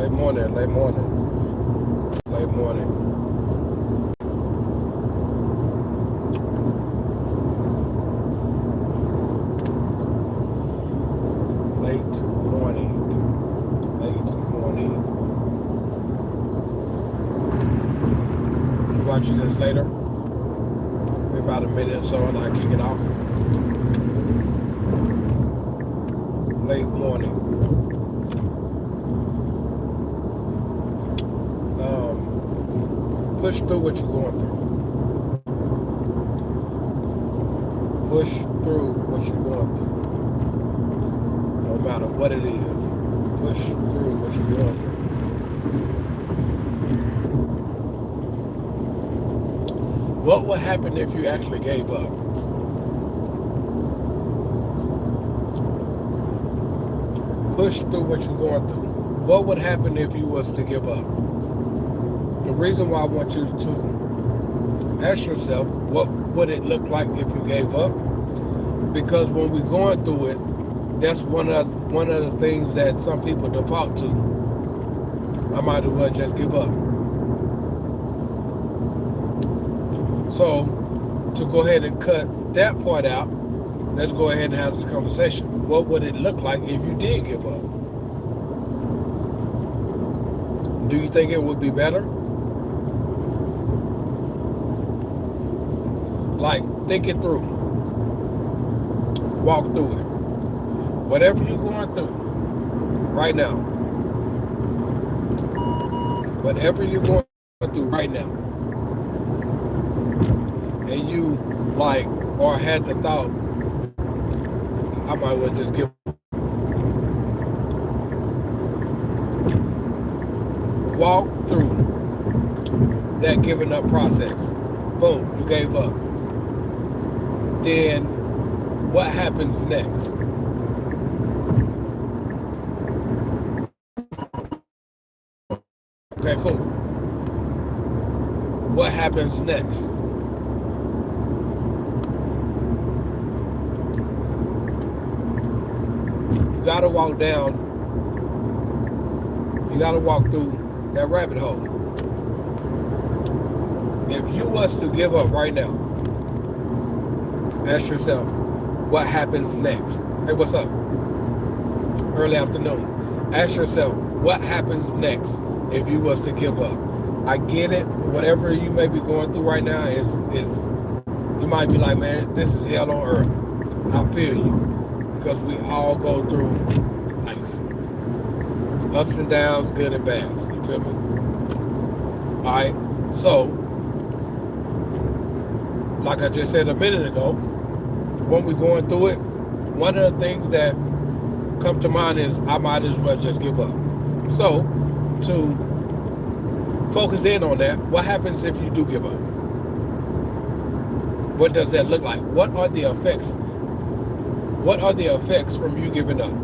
Late morning, late morning, late morning. Late morning, late morning. You watching this later? Maybe about a minute or so and I kick it off. Late morning. Push through what you're going through. Push through what you're going through. No matter what it is. Push through what you're going through. What would happen if you actually gave up? Push through what you're going through. What would happen if you was to give up? The reason why I want you to ask yourself, what would it look like if you gave up? Because when we're going through it, that's one of the things that some people default to. I might as well just give up. So, to go ahead and cut that part out, let's go ahead and have this conversation. What would it look like if you did give up? Do you think it would be better? Like, think it through. Walk through it. Whatever you're going through right now. Whatever you're going through right now. And you, like, or had the thought, I might as well just give up. Walk through that giving up process. Boom, you gave up. Then what happens next? Okay, cool. What happens next? You gotta walk down, you gotta walk through that rabbit hole. If you was to give up right now, ask yourself, what happens next? Hey, what's up? Early afternoon. Ask yourself, what happens next if you was to give up? I get it. Whatever you may be going through right now is you might be like, man, this is hell on earth. I feel you. Because we all go through life. Ups and downs, good and bad. You feel me? Alright, so like I just said a minute ago, when we're going through it, one of the things that come to mind is I might as well just give up. So, to focus in on that, what happens if you do give up? What does that look like? What are the effects? What are the effects from you giving up?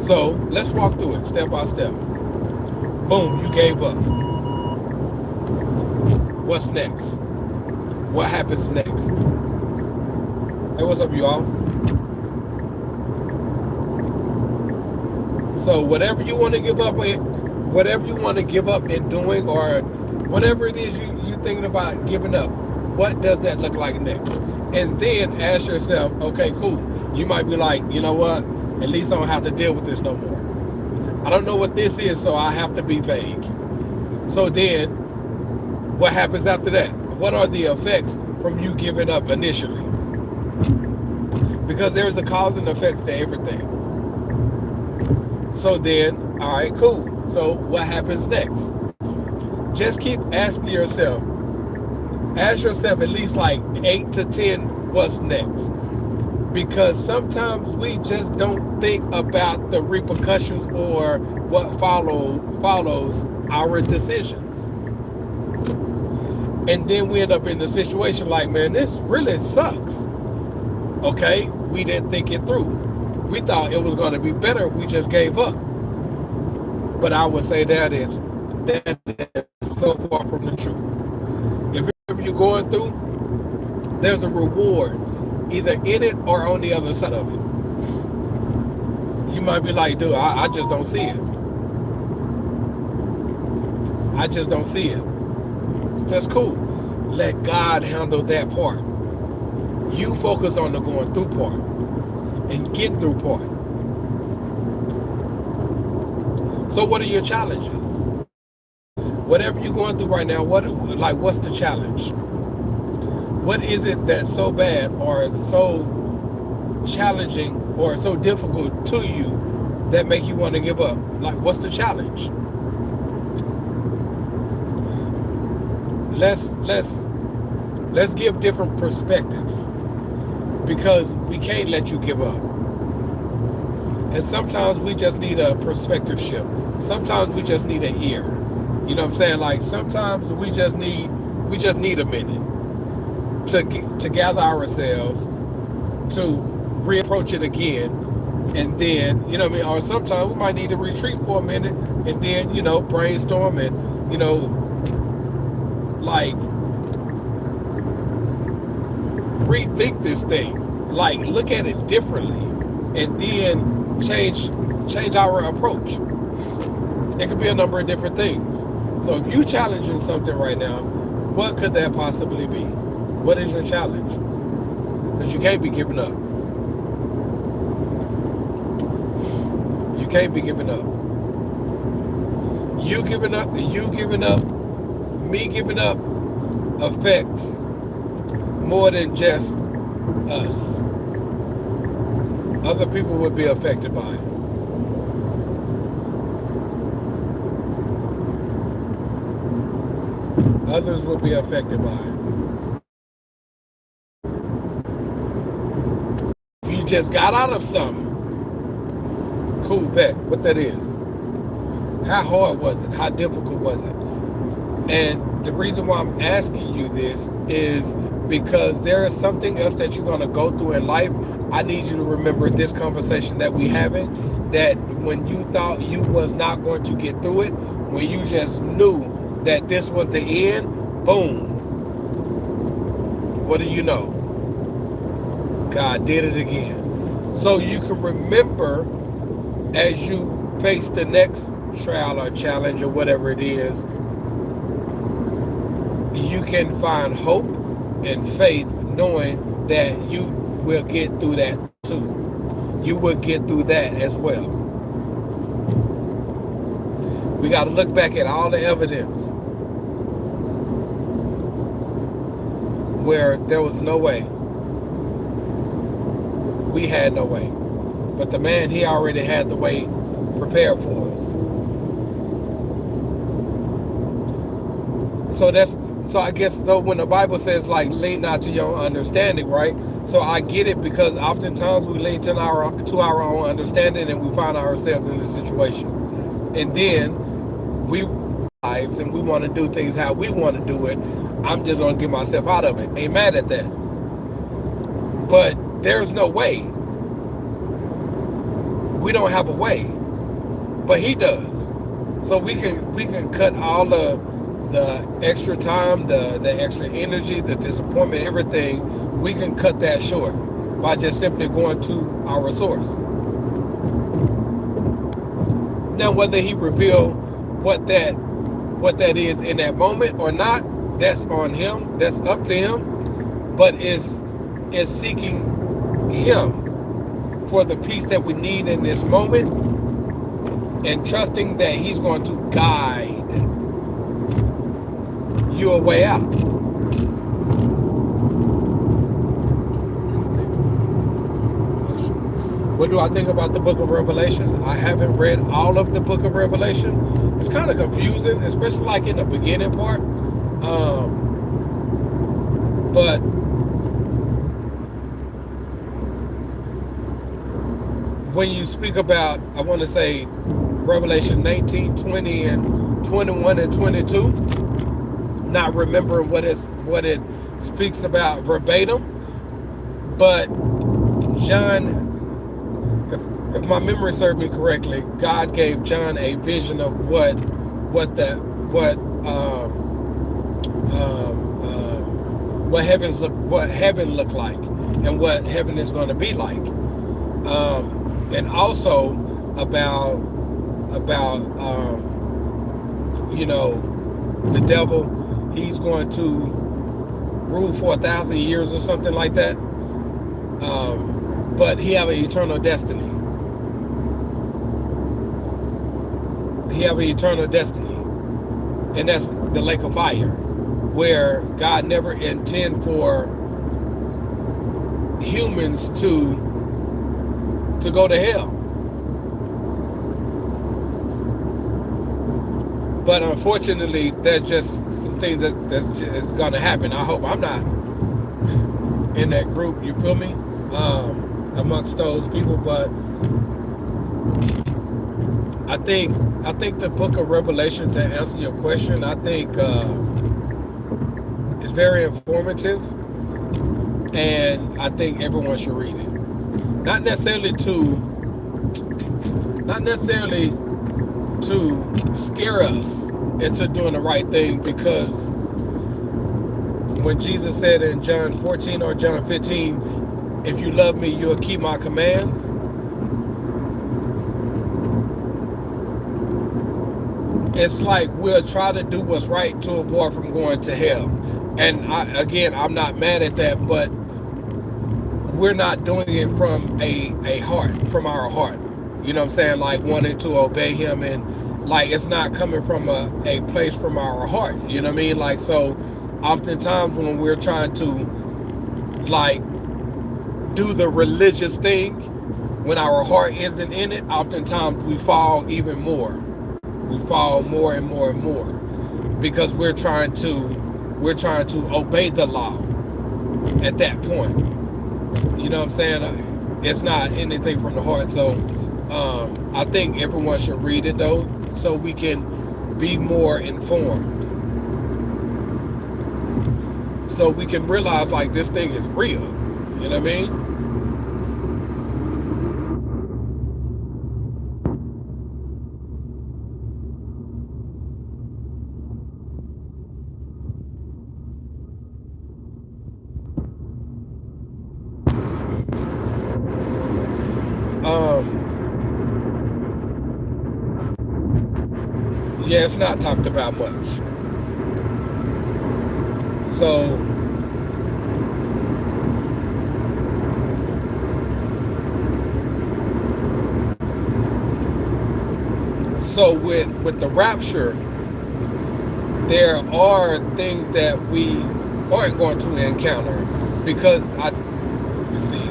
So, let's walk through it step by step. Boom, you gave up. What's next? What happens next? Hey, what's up, you all? So whatever you want to give up in, whatever you want to give up in doing, or whatever it is you thinking about giving up, what does that look like next? And then ask yourself, okay, cool. You might be like, you know what? At least I don't have to deal with this no more. I don't know what this is, so I have to be vague. So then, what happens after that? What are the effects from you giving up initially? Because there's a cause and effects to everything. So then, all right, cool. So what happens next? Just keep asking yourself. Ask yourself at least like 8 to 10, what's next? Because sometimes we just don't think about the repercussions or what follows our decisions. And then we end up in the situation like, man, this really sucks. Okay, we didn't think it through. We thought it was going to be better if we just gave up. But I would say that is so far from the truth. If you're going through, there's a reward either in it or on the other side of it. You might be like, dude, I just don't see it. I just don't see it. That's cool. Let God handle that part. You focus on the going through part and get through part. So what are your challenges? Whatever you're going through right now, what's the challenge? What is it that's so bad or so challenging or so difficult to you that make you want to give up? Like, what's the challenge? Let's give different perspectives, because we can't let you give up. And sometimes we just need a perspective shift. Sometimes we just need an ear. You know what I'm saying? Like, sometimes we just need a minute to gather ourselves, to reapproach it again, and then, you know what I mean? Or sometimes we might need to retreat for a minute and then, brainstorm and, like, rethink this thing. Like, look at it differently, and then change our approach. It could be a number of different things. So if you challenging something right now, what could that possibly be? What is your challenge? Because you can't be giving up. You can't be giving up. You giving up, me giving up affects more than just us. Other people would be affected by it. Others will be affected by it. If you just got out of something, cool, bet what that is. How hard was it? How difficult was it? And the reason why I'm asking you this is because there is something else that you're going to go through in life. I need you to remember this conversation that we having, that when you thought you was not going to get through it, when you just knew that this was the end, boom. What do you know? God did it again. So you can remember, as you face the next trial or challenge or whatever it is, you can find hope and faith knowing that you will get through that too. You will get through that as well. We got to look back at all the evidence where there was no way. We had no way. But the man, he already had the way prepared for us. So I guess when the Bible says, like, lean not to your own understanding, right? So I get it, because oftentimes we lean to our own understanding and we find ourselves in this situation. And then we lives and we want to do things how we want to do it. I'm just going to get myself out of it. Ain't mad at that. But there's no way. We don't have a way. But he does. So we can cut all the extra time, the extra energy, the disappointment, everything, we can cut that short by just simply going to our source. Now, whether he reveal what that is in that moment or not, that's on him. That's up to him. But it's seeking him for the peace that we need in this moment, and trusting that he's going to guide you a way out. What do I think about the book of Revelations? I haven't read all of the book of Revelation. It's kind of confusing, especially like in the beginning part. But when you speak about, I want to say Revelation 19, 20, and 21 and 22, not remembering what it speaks about verbatim, but John, if my memory serves me correctly, God gave John a vision of what heaven looked like, and what heaven is going to be like, and also about the devil. He's going to rule for 1,000 years or something like that. But he have an eternal destiny. He have an eternal destiny, and that's the lake of fire, where God never intended for humans to go to hell. But unfortunately, there's just some things that's just going to happen. I hope I'm not in that group, you feel me, amongst those people. But I think the book of Revelation, to answer your question, I think it's very informative, and I think everyone should read it. Not necessarily to scare us into doing the right thing, because when Jesus said in John 14 or John 15, if you love me, you'll keep my commands. It's like we'll try to do what's right to avoid from going to hell. And I'm not mad at that, but we're not doing it from from our heart. You know what I'm saying? Like wanting to obey him, and like it's not coming from a place from our heart. You know what I mean? Like, so oftentimes when we're trying to like do the religious thing, when our heart isn't in it, oftentimes we fall even more. We fall more and more and more, because we're trying to obey the law at that point. You know what I'm saying? It's not anything from the heart. So I think everyone should read it though, so we can be more informed, so we can realize like this thing is real. You know what I mean? Yeah, it's not talked about much. So with the rapture, there are things that we aren't going to encounter, because you see,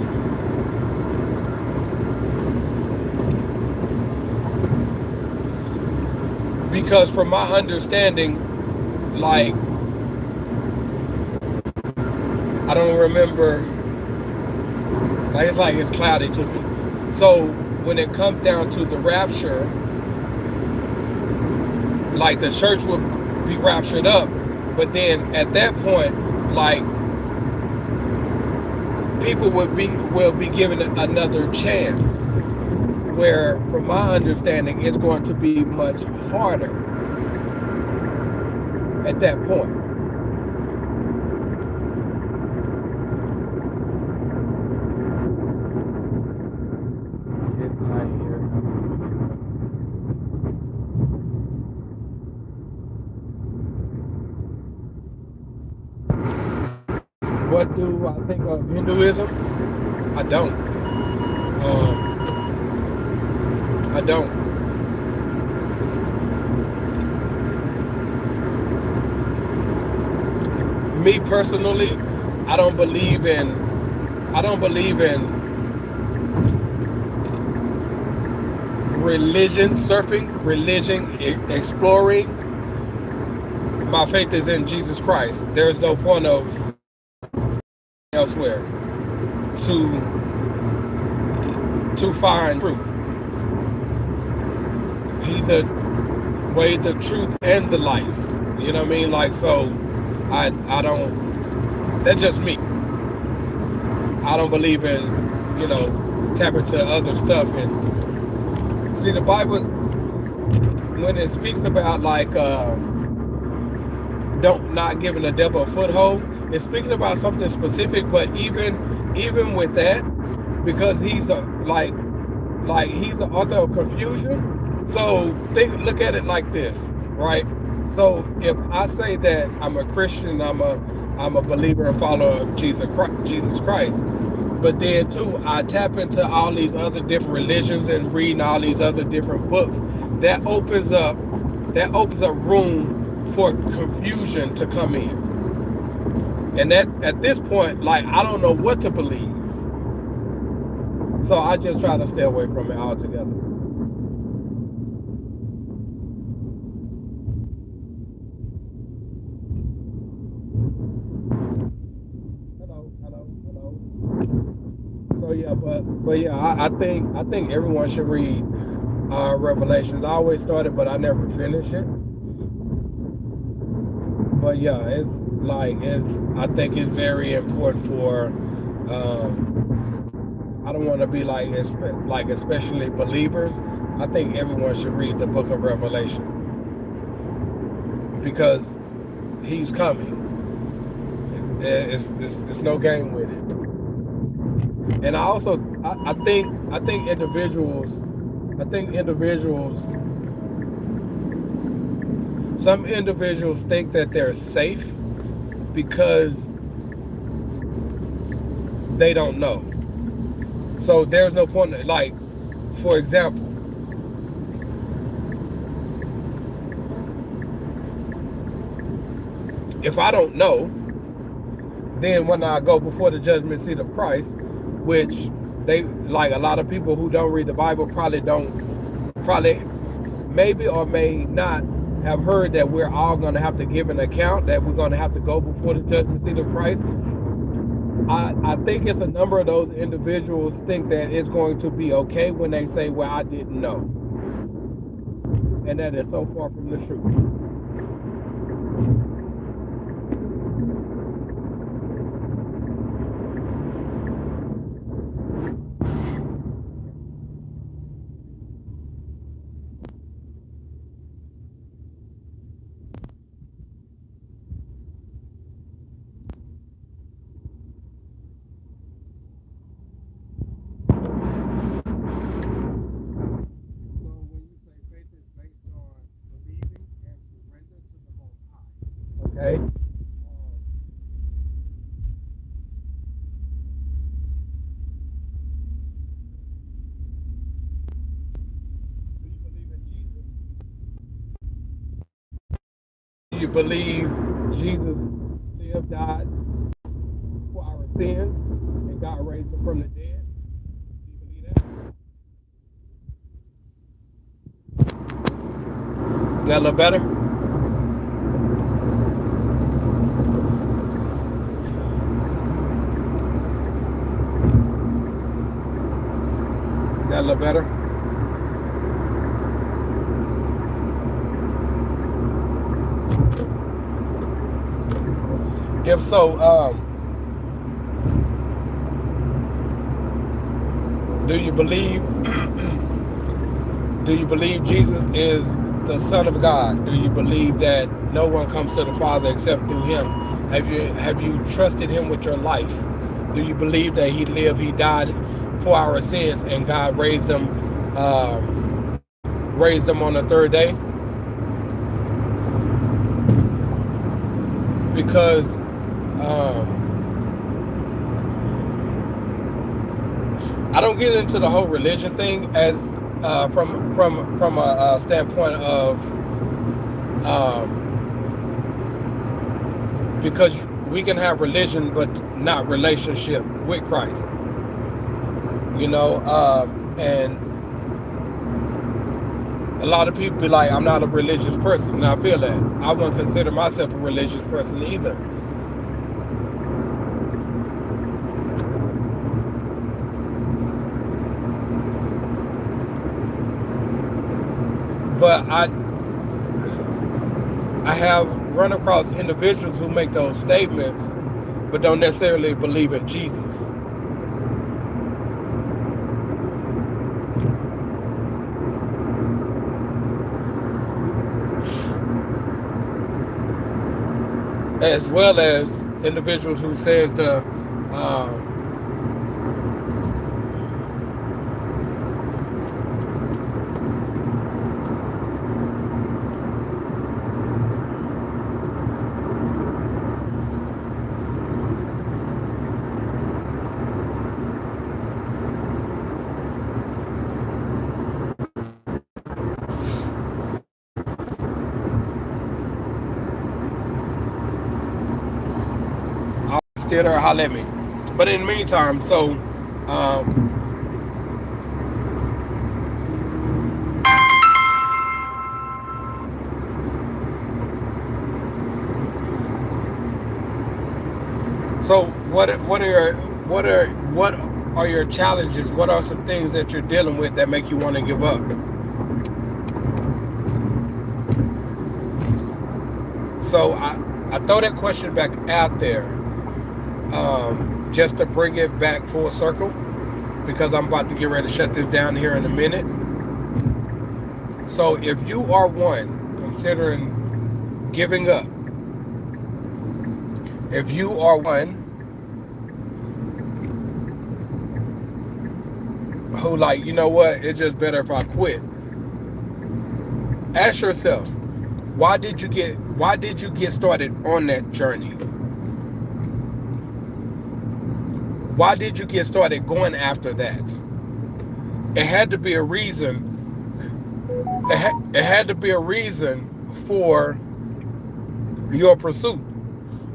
because from my understanding, like, I don't remember, like it's cloudy to me. So when it comes down to the rapture, like the church will be raptured up, but then at that point, like, people will be given another chance, where from my understanding it's going to be much harder at that point. What do I think of Hinduism? I don't. I don't. Me personally, I don't believe in religion surfing, religion exploring. My faith is in Jesus Christ. There's no point of elsewhere to find truth. He's the way, the truth, and the life. You know what I mean? Like, so I don't, that's just me. I don't believe in, tapping to other stuff. And see, the Bible, when it speaks about like not giving the devil a foothold, it's speaking about something specific. But even with that, because he's like he's the author of confusion. So look at it like this, right? So if I say that I'm a Christian, I'm a believer and follower of Jesus Christ, but then too I tap into all these other different religions and reading all these other different books, that opens up room for confusion to come in. And that at this point, like I don't know what to believe. So I just try to stay away from it altogether. Hello. So yeah, but yeah, I think everyone should read Revelations. I always started, but I never finished it. But yeah, I think it's very important for. I don't want to be like especially believers. I think everyone should read the book of Revelation because he's coming. It's no game with it. And I think individuals some individuals think that they're safe because they don't know. So there's no point. Like, for example, if I don't know, then when I go before the judgment seat of Christ, which they like a lot of people who don't read the Bible probably maybe or may not have heard that we're all going to have to give an account, that we're going to have to go before the judgment seat of Christ. I think it's a number of those individuals think that it's going to be okay when they say, well, I didn't know. And that is so far from the truth. Okay. Do you believe Jesus lived, died for our sins, and God raised him from the dead? Do you believe that? That a little better? That a little better? If so, do you believe Jesus is the Son of God? Do you believe that no one comes to the Father except through him? Have you trusted him with your life? Do you believe that he lived, he died for our sins, and God raised him on the third day? Because I don't get into the whole religion thing as from a standpoint of because we can have religion but not relationship with Christ, you know, and a lot of people be like, I'm not a religious person, and I feel that. I wouldn't consider myself a religious person either. But I have run across individuals who make those statements but don't necessarily believe in Jesus. As well as individuals who says still there, holler at me. But in the meantime, so what are your challenges? What are some things that you're dealing with that make you want to give up? So I throw that question back out there just to bring it back full circle, because I'm about to get ready to shut this down here in a minute. So if you are one considering giving up, if you are one who like, you know what, it's just better if I quit, ask yourself, why did you get started on that journey? Why did you get started going after that? It had to be a reason. It had to be a reason for your pursuit,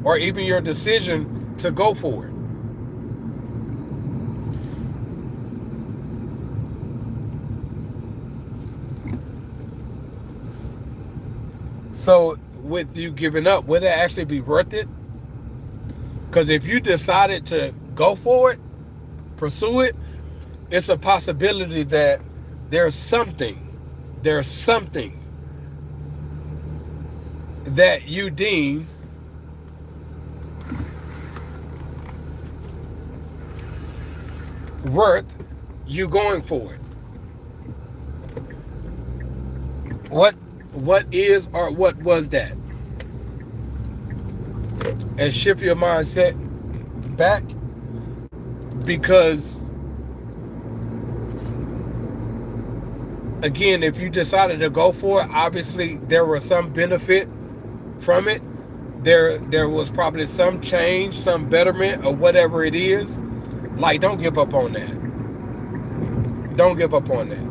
or even your decision to go for it. So with you giving up, would it actually be worth it? Because if you decided to go for it, pursue it, it's a possibility that there's something that you deem worth you going for it. What is or what was that? And shift your mindset back, because again, if you decided to go for it, obviously there was some benefit from it. There was probably some change, some betterment, or whatever it is. Like, don't give up on that. Don't give up on that.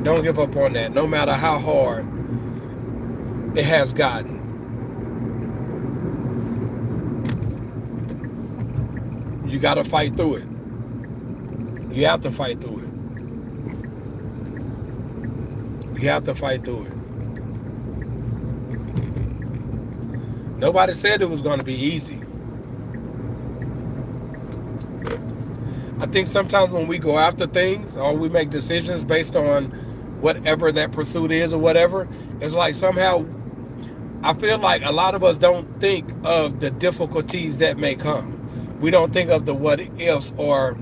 Don't give up on that, no matter how hard it has gotten. You got to fight through it. You have to fight through it. You have to fight through it. Nobody said it was going to be easy. I think sometimes when we go after things, or we make decisions based on whatever that pursuit is or whatever, it's like somehow I feel like a lot of us don't think of the difficulties that may come. We don't think of the what ifs, or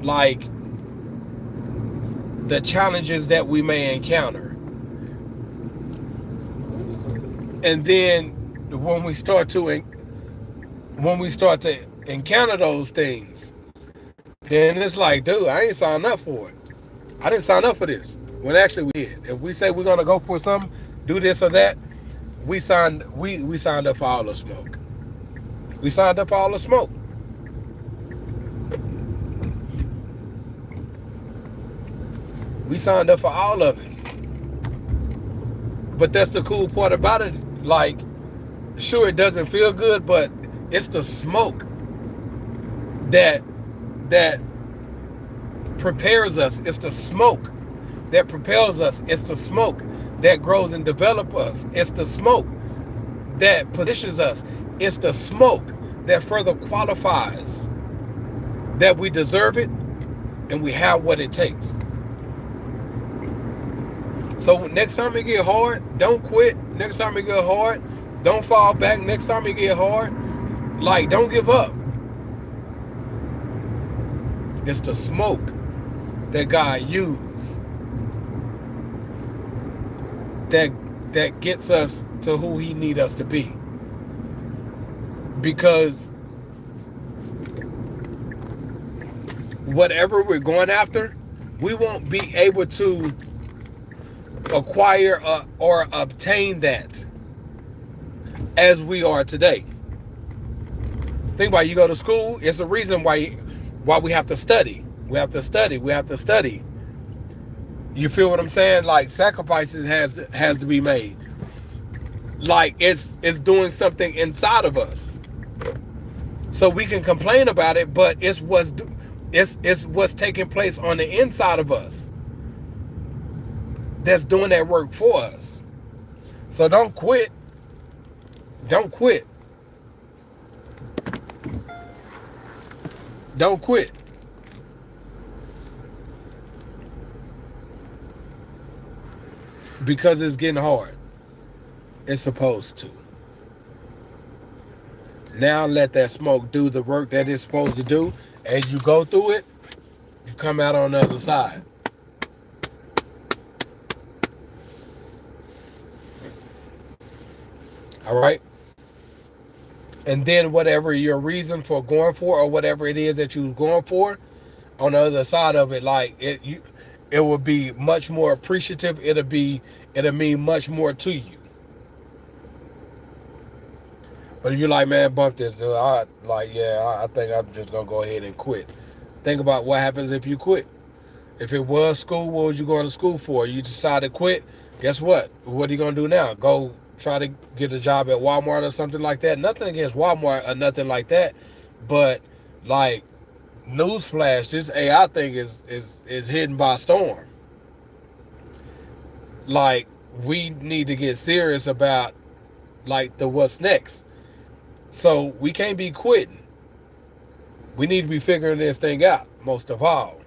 like the challenges that we may encounter. And then when we start to encounter those things, then it's like, dude, I ain't signed up for it. I didn't sign up for this. When actually we did. If we say we're gonna go for something, do this or that, we signed up for all the smoke. We signed up for all the smoke. We signed up for all of it. But that's the cool part about it. Like, sure, it doesn't feel good, but it's the smoke that prepares us. It's the smoke that propels us. It's the smoke that grows and develops us. It's the smoke that positions us. It's the smoke that further qualifies that we deserve it and we have what it takes. So next time it get hard, don't quit. Next time it get hard, don't fall back. Next time it get hard, like, don't give up. It's the smoke that God used that gets us to who he need us to be. Because whatever we're going after, we won't be able to acquire or obtain that as we are today. Think about it, you go to school, it's a reason why we have to study. We have to study. You feel what I'm saying? Like, sacrifices has to be made. Like it's doing something inside of us. So we can complain about it, but it's what's taking place on the inside of us that's doing that work for us. So don't quit. Don't quit. Don't quit. Because it's getting hard. It's supposed to. Now let that smoke do the work that it's supposed to do. As you go through it, you come out on the other side. All right? And then whatever your reason for going for, or whatever it is that you're going for, on the other side of it, like it will be much more appreciative. It'll mean much more to you. But if you're like, man, bump this, dude, I think I'm just gonna go ahead and quit. Think about what happens if you quit. If it was school, what was you going to school for? You decided to quit. Guess what? What are you gonna do now? Go try to get a job at Walmart or something like that. Nothing against Walmart or nothing like that, but like, newsflash, this AI thing is hidden by storm. Like, we need to get serious about like the what's next. So we can't be quitting. We need to be figuring this thing out. Most of all,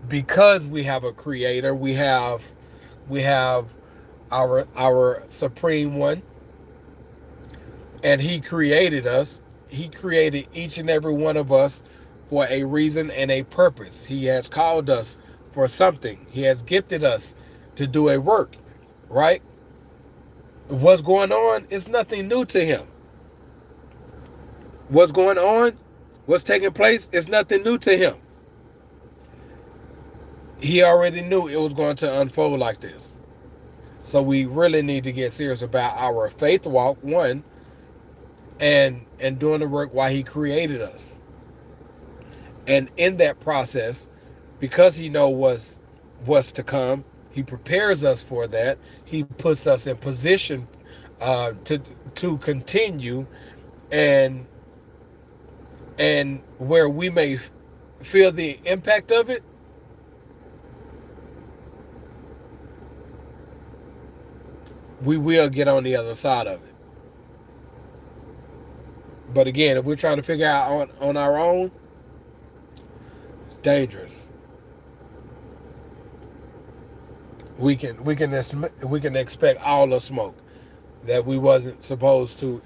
because we have a creator, we have our supreme one, and he created us. He created each and every one of us for a reason and a purpose. He has called us for something. He has gifted us to do a work, right? What's going on is nothing new to him. What's going on, what's taking place is nothing new to him. He already knew it was going to unfold like this. So we really need to get serious about our faith walk, one, and doing the work while he created us. And in that process, because he knows what's to come, he prepares us for that. He puts us in position to continue, and where we may feel the impact of it, we will get on the other side of it. But again, if we're trying to figure out on our own, it's dangerous. We can expect all the smoke that we wasn't supposed to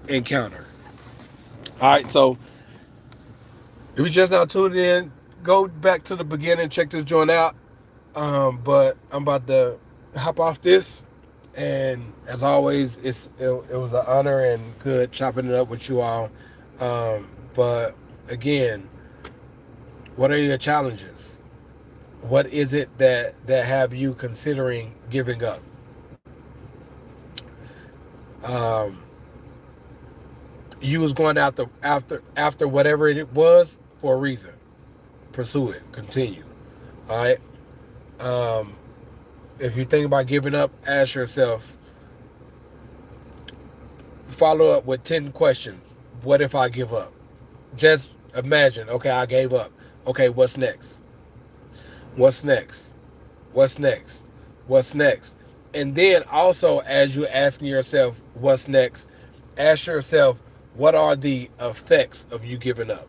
encounter. All right, so if you just now tuned in, go back to the beginning, check this joint out. But I'm about to hop off this, and as always, it was an honor and good chopping it up with you all. But again, what are your challenges? What is it that have you considering giving up? Um, you was going after whatever it was for a reason. Pursue it. Continue. All right. Um, if you think about giving up, ask yourself. Follow up with 10 questions. What if I give up? Just imagine. Okay, I gave up. Okay, what's next? What's next? What's next? What's next? And then also, as you're asking yourself, what's next? Ask yourself, what are the effects of you giving up?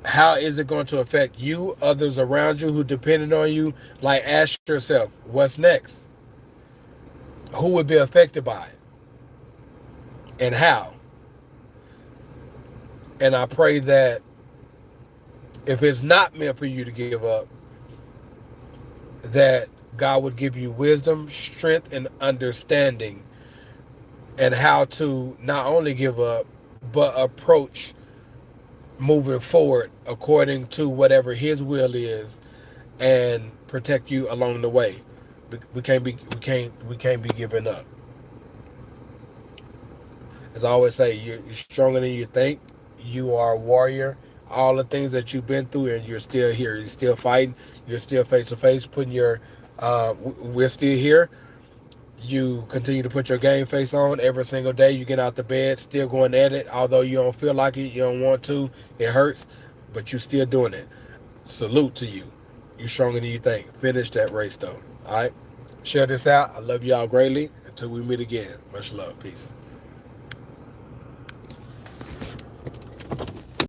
How is it going to affect you, others around you who depended on you? Like, ask yourself, what's next? Who would be affected by it? And how? And I pray that if it's not meant for you to give up, that God would give you wisdom, strength, and understanding, and how to not only give up, but approach moving forward according to whatever His will is, and protect you along the way. We can't be giving up. As I always say, you're stronger than you think. You are a warrior. all the things that you've been through, and you're still here. You're still fighting. You're still face to face, putting your. We're still here. You continue to put your game face on every single day. You get out the bed, still going at it, although you don't feel like it, you don't want to, it hurts, but you're still doing it. Salute to you. You're stronger than you think. Finish that race though. All right. Share this out. I love y'all greatly. Until we meet again. Much love. Peace.